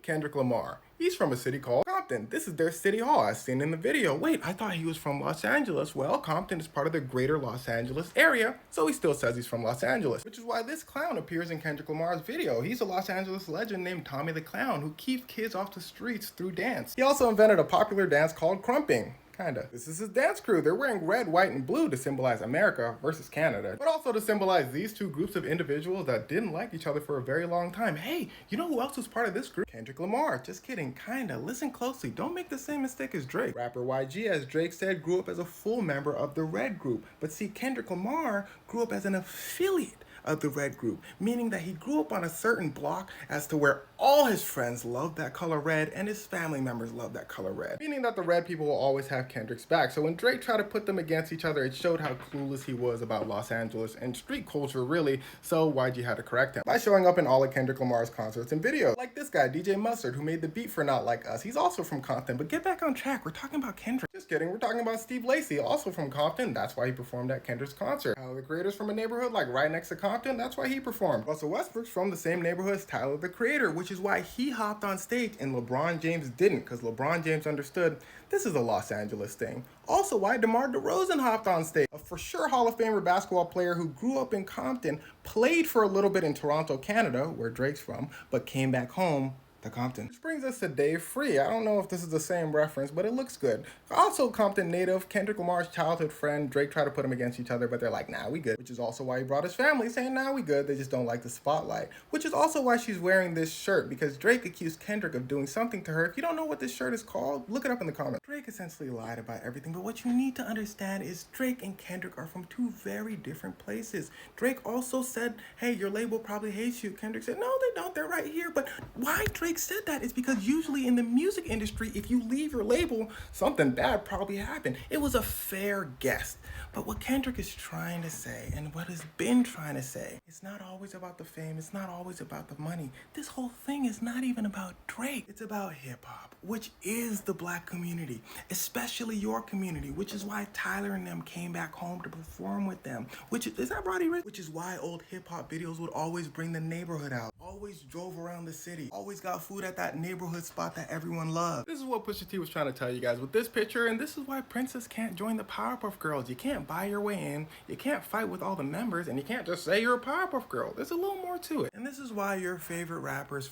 Kendrick Lamar. He's from a city called Compton. This is their city hall as seen in the video. Wait, I thought he was from Los Angeles. Well, Compton is part of the greater Los Angeles area, so he still says he's from Los Angeles, which is why this clown appears in Kendrick Lamar's video. He's a Los Angeles legend named Tommy the Clown who keeps kids off the streets through dance. He also invented a popular dance called crumping. Kinda. This is his dance crew. They're wearing red, white, and blue to symbolize America versus Canada, but also to symbolize these two groups of individuals that didn't like each other for a very long time. Hey, you know who else was part of this group? Kendrick Lamar. Just kidding, kinda. Listen closely. Don't make the same mistake as Drake. Rapper YG, as Drake said, grew up as a full member of the Red group, but see, Kendrick Lamar grew up as an affiliate of the Red group, meaning that he grew up on a certain block as to where all his friends loved that color red and his family members loved that color red, meaning that the Red people will always have Kendrick's back. So when Drake tried to put them against each other, it showed how clueless he was about Los Angeles and street culture really, so YG had to correct him by showing up in all of Kendrick Lamar's concerts and videos. Like this guy, DJ Mustard, who made the beat for Not Like Us. He's also from Compton, but get back on track, we're talking about Kendrick. Just kidding, we're talking about Steve Lacy, also from Compton. That's why he performed at Kendrick's concert. Tyler the Creator's from a neighborhood like right next to Compton. That's why he performed. Russell Westbrook's from the same neighborhood as Tyler the Creator, which is why he hopped on stage and LeBron James didn't, because LeBron James understood this is a Los Angeles thing. Also why DeMar DeRozan hopped on stage. A for sure Hall of Famer basketball player who grew up in Compton, played for a little bit in Toronto, Canada, where Drake's from, but came back home to Compton. Which brings us to Dave Free. I don't know if this is the same reference, but it looks good. Also Compton native, Kendrick Lamar's childhood friend. Drake tried to put them against each other, but they're like, nah, we good. Which is also why he brought his family, saying, nah, we good. They just don't like the spotlight. Which is also why she's wearing this shirt, because Drake accused Kendrick of doing something to her. If you don't know what this shirt is called, look it up in the comments. Drake essentially lied about everything, but what you need to understand is Drake and Kendrick are from two very different places. Drake also said, hey, your label probably hates you. Kendrick said, no, they don't. They're right here. But why Drake said that is because usually in the music industry, if you leave your label, something bad probably happened. It was a fair guess. But what Kendrick is trying to say, and what has been trying to say, it's not always about the fame, it's not always about the money. This whole thing is not even about Drake. It's about hip-hop, which is the Black community, especially your community, which is why Tyler and them came back home to perform with them. Which is that Roddy Ricch? Which is why old hip-hop videos would always bring the neighborhood out. Always drove around the city. Always got food at that neighborhood spot that everyone loved. This is what Pusha T was trying to tell you guys with this picture, and this is why Princess can't join the Powerpuff Girls. You can't buy your way in, you can't fight with all the members, and you can't just say you're a Powerpuff Girl. There's a little more to it. And this is why your favorite rapper is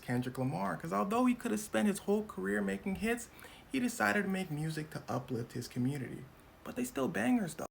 Kendrick Lamar, because although he could have spent his whole career making hits, he decided to make music to uplift his community. But they still bangers though.